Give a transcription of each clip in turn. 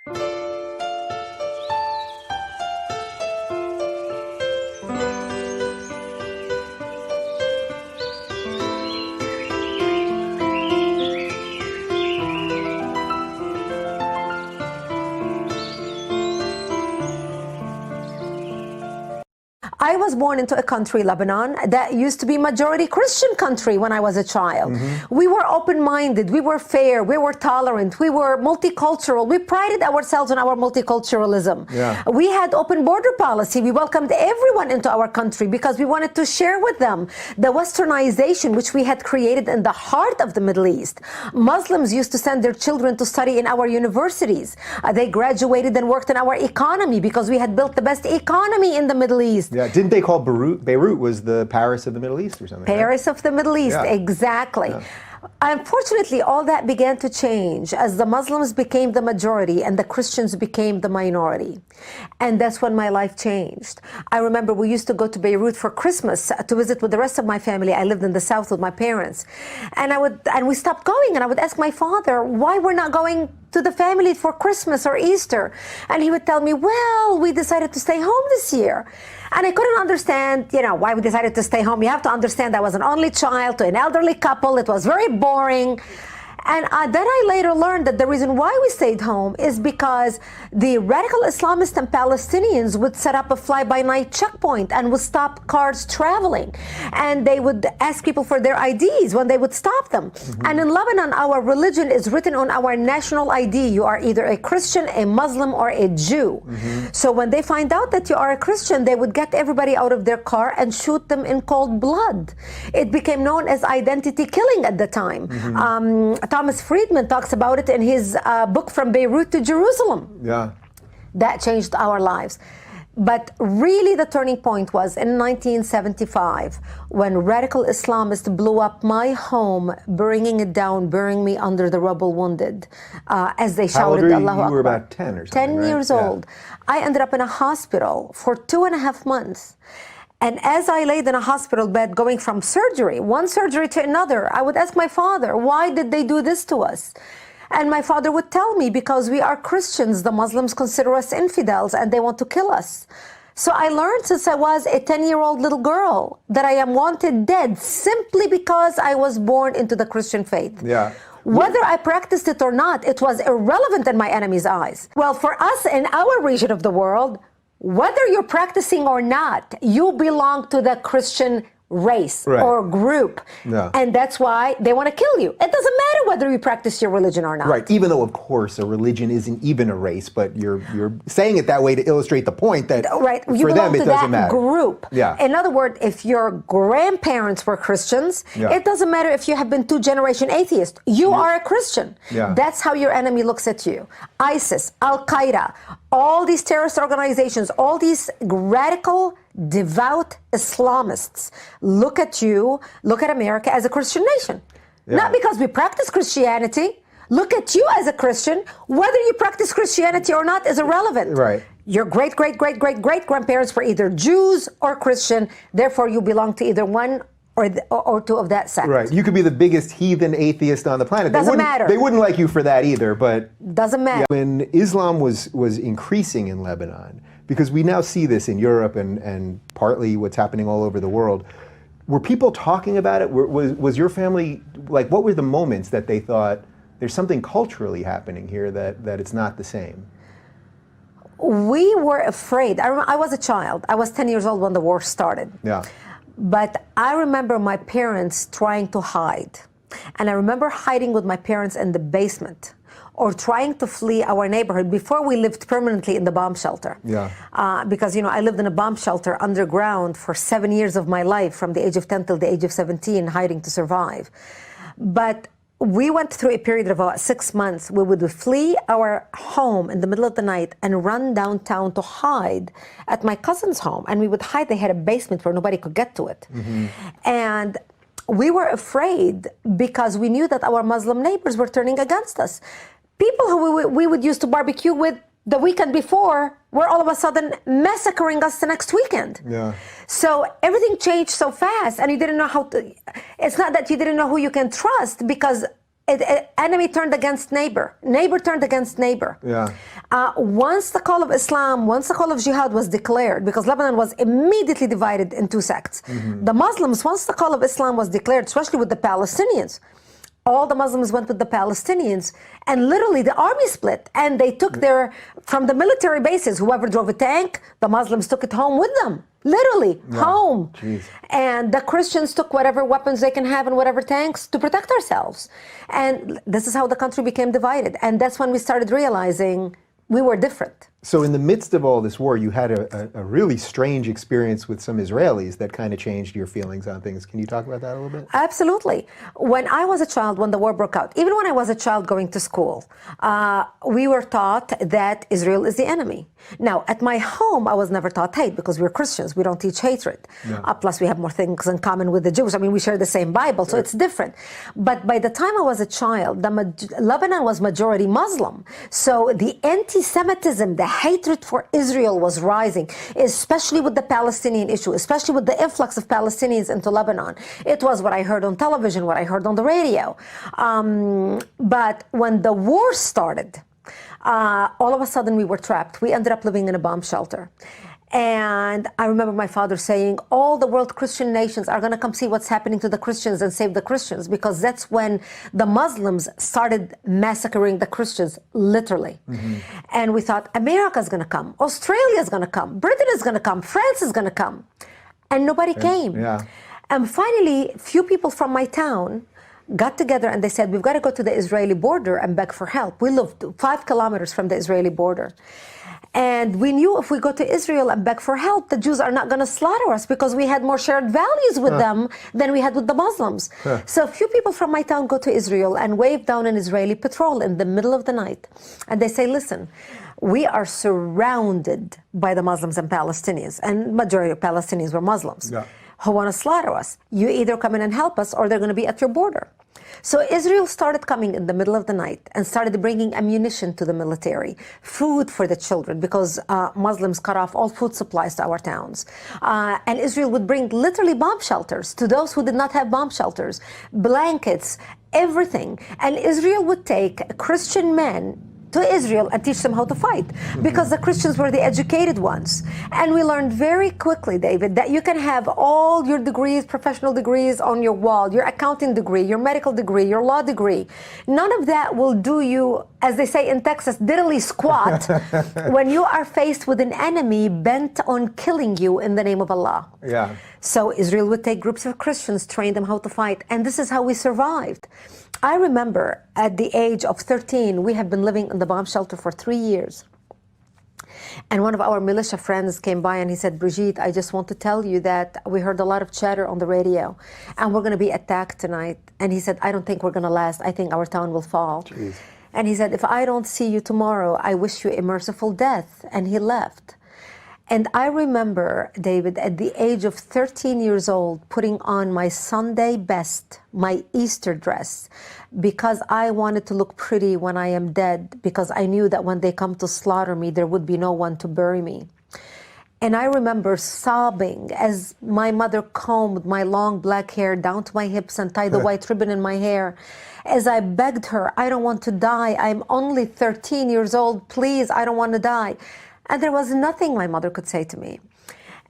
I was born into a country, Lebanon, that used to be majority Christian country when I was a child. We were open-minded, we were fair, we were tolerant, we were multicultural. We prided ourselves on our multiculturalism. We had open border policy. We welcomed everyone into our country because we wanted to share with them the westernization which we had created in the heart of the Middle East. Muslims used to send their children to study in our universities. They graduated and worked in our economy because we had built the best economy in the Middle East. Yeah, didn't they call Beirut was the Paris of the Middle East or something? Paris of the Middle East, Yeah. exactly. Yeah. Unfortunately, all that began to change as the Muslims became the majority and the Christians became the minority. And that's when my life changed. I remember we used to go to Beirut for Christmas to visit with the rest of my family. I lived in the south with my parents. And we stopped going, and I would ask my father why we're not going to the family for Christmas or Easter. And he would tell me, well, we decided to stay home this year. And I couldn't understand, why we decided to stay home. You have to understand I was an only child to an elderly couple. It was very boring. And then I later learned that the reason why we stayed home is because the radical Islamists and Palestinians would set up a fly-by-night checkpoint and would stop cars traveling. And they would ask people for their IDs when they would stop them. And in Lebanon, our religion is written on our national ID. You are either a Christian, a Muslim, or a Jew. So when they find out that you are a Christian, they would get everybody out of their car and shoot them in cold blood. It became known as identity killing at the time. Thomas Friedman talks about it in his book From Beirut to Jerusalem. Yeah. That changed our lives. But really the turning point was in 1975 when radical Islamists blew up my home, bringing it down, burying me under the rubble wounded, as they shouted, Allahu Akbar. You were about 10 or something, 10 right? years old. I ended up in a hospital for 2.5 months. And as I laid in a hospital bed going from surgery, one surgery to another, I would ask my father, why did they do this to us? And my father would tell me, because we are Christians, the Muslims consider us infidels and they want to kill us. So I learned since I was a 10-year-old little girl that I am wanted dead simply because I was born into the Christian faith. Yeah. Whether I practiced it or not, it was irrelevant in my enemy's eyes. Well, for us in our region of the world, whether you're practicing or not, you belong to the Christian race or group. And that's why they want to kill you. It doesn't matter whether you practice your religion or not. Right, even though, of course, a religion isn't even a race, but you're saying it that way to illustrate the point that for them it doesn't matter. Group. Yeah. In other words, if your grandparents were Christians, it doesn't matter if you have been 2-generation atheists. You are a Christian. That's how your enemy looks at you. ISIS, Al-Qaeda, all these terrorist organizations, all these radical, devout Islamists look at you, look at America as a Christian nation. Not because we practice Christianity. Look at you as a Christian. Whether you practice Christianity or not is irrelevant. Right. Your great-great-great-great-great-grandparents were either Jews or Christian. Therefore, you belong to either one or two of that sect. Right. You could be the biggest heathen atheist on the planet. Doesn't matter. They wouldn't like you for that either, but... Doesn't matter. When Islam was increasing in Lebanon, because we now see this in Europe and partly what's happening all over the world, were people talking about it? Was your family, what were the moments that they thought, there's something culturally happening here that it's not the same? We were afraid. I was a child. I was 10 years old when the war started. Yeah. But I remember my parents trying to hide. And I remember hiding with my parents in the basement or trying to flee our neighborhood before we lived permanently in the bomb shelter. Yeah. Because, I lived in a bomb shelter underground for 7 years of my life, from the age of 10 till the age of 17, hiding to survive. But we went through a period of about 6 months. We would flee our home in the middle of the night and run downtown to hide at my cousin's home. And we would hide. They had a basement where nobody could get to it. And we were afraid because we knew that our Muslim neighbors were turning against us. People who we would used to barbecue with the weekend before were all of a sudden massacring us the next weekend. Yeah. So everything changed so fast, and you didn't know how to... It's not that you didn't know who you can trust, because Enemy turned against neighbor. Neighbor turned against neighbor. Yeah. Once the call of Islam, once the call of jihad was declared, because Lebanon was immediately divided in two sects. The Muslims, once the call of Islam was declared, especially with the Palestinians, all the Muslims went with the Palestinians, and literally the army split, and they took from the military bases, whoever drove a tank, the Muslims took it home with them, literally home. Jeez. And the Christians took whatever weapons they can have and whatever tanks to protect ourselves. And this is how the country became divided. And that's when we started realizing we were different. So in the midst of all this war, you had a really strange experience with some Israelis that kind of changed your feelings on things. Can you talk about that a little bit? Absolutely. When I was a child, when the war broke out, even when I was a child going to school, we were taught that Israel is the enemy. Now, at my home, I was never taught hate because we're Christians. We don't teach hatred. Plus, we have more things in common with the Jews. I mean, we share the same Bible, so it's different. But by the time I was a child, Lebanon was majority Muslim. So the anti-Semitism, the hatred for Israel was rising, especially with the Palestinian issue, especially with the influx of Palestinians into Lebanon. It was what I heard on television, what I heard on the radio. But when the war started, all of a sudden we were trapped. We ended up living in a bomb shelter. And I remember my father saying, all the world Christian nations are going to come see what's happening to the Christians and save the Christians, because that's when the Muslims started massacring the Christians, literally. And we thought, America's going to come, Australia's going to come, Britain is going to come, France is going to come. And nobody came. And finally, few people from my town got together and they said, we've got to go to the Israeli border and beg for help. We lived 5 kilometers from the Israeli border. And we knew if we go to Israel and beg for help, the Jews are not going to slaughter us because we had more shared values with them than we had with the Muslims. So a few people from my town go to Israel and wave down an Israeli patrol in the middle of the night. And they say, listen, we are surrounded by the Muslims and Palestinians, and majority of Palestinians were Muslims, who want to slaughter us. You either come in and help us or they're going to be at your border. So Israel started coming in the middle of the night and started bringing ammunition to the military, food for the children, because Muslims cut off all food supplies to our towns. And Israel would bring literally bomb shelters to those who did not have bomb shelters, blankets, everything. And Israel would take Christian men to Israel and teach them how to fight, because the Christians were the educated ones. And we learned very quickly, David, that you can have all your degrees, professional degrees on your wall, your accounting degree, your medical degree, your law degree. None of that will do you, as they say in Texas, diddly squat when you are faced with an enemy bent on killing you in the name of Allah. So Israel would take groups of Christians, train them how to fight, and this is how we survived. I remember at the age of 13, we have been living in the bomb shelter for 3 years. And one of our militia friends came by and he said, Brigitte, I just want to tell you that we heard a lot of chatter on the radio and we're going to be attacked tonight. And he said, I don't think we're going to last. I think our town will fall. Jeez. And he said, if I don't see you tomorrow, I wish you a merciful death. And he left. And I remember, David, at the age of 13 years old, putting on my Sunday best, my Easter dress, because I wanted to look pretty when I am dead, because I knew that when they come to slaughter me, there would be no one to bury me. And I remember sobbing as my mother combed my long black hair down to my hips and tied the white ribbon in my hair. As I begged her, I don't want to die. I'm only 13 years old. Please, I don't want to die. And there was nothing my mother could say to me.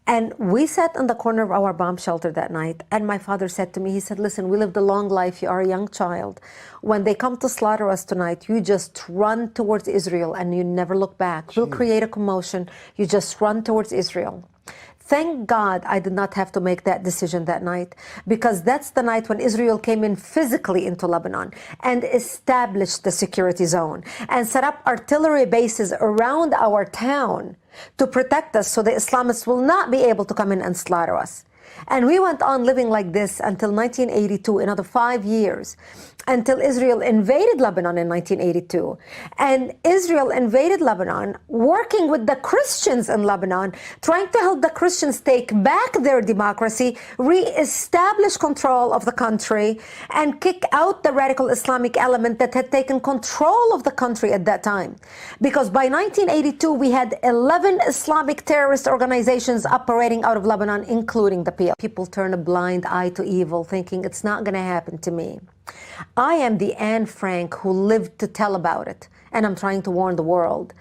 And we sat in the corner of our bomb shelter that night, and my father said to me, he said, listen, we lived a long life, you are a young child. When they come to slaughter us tonight, you just run towards Israel and you never look back. We'll create a commotion, you just run towards Israel. Thank God I did not have to make that decision that night, because that's the night when Israel came in physically into Lebanon and established the security zone and set up artillery bases around our town to protect us so the Islamists will not be able to come in and slaughter us. And we went on living like this until 1982, another 5 years, until Israel invaded Lebanon in 1982. And Israel invaded Lebanon, working with the Christians in Lebanon, trying to help the Christians take back their democracy, re-establish control of the country, and kick out the radical Islamic element that had taken control of the country at that time. Because by 1982, we had 11 Islamic terrorist organizations operating out of Lebanon, including the PLO. People turn a blind eye to evil, thinking it's not going to happen to me. I am the Anne Frank who lived to tell about it, and I'm trying to warn the world.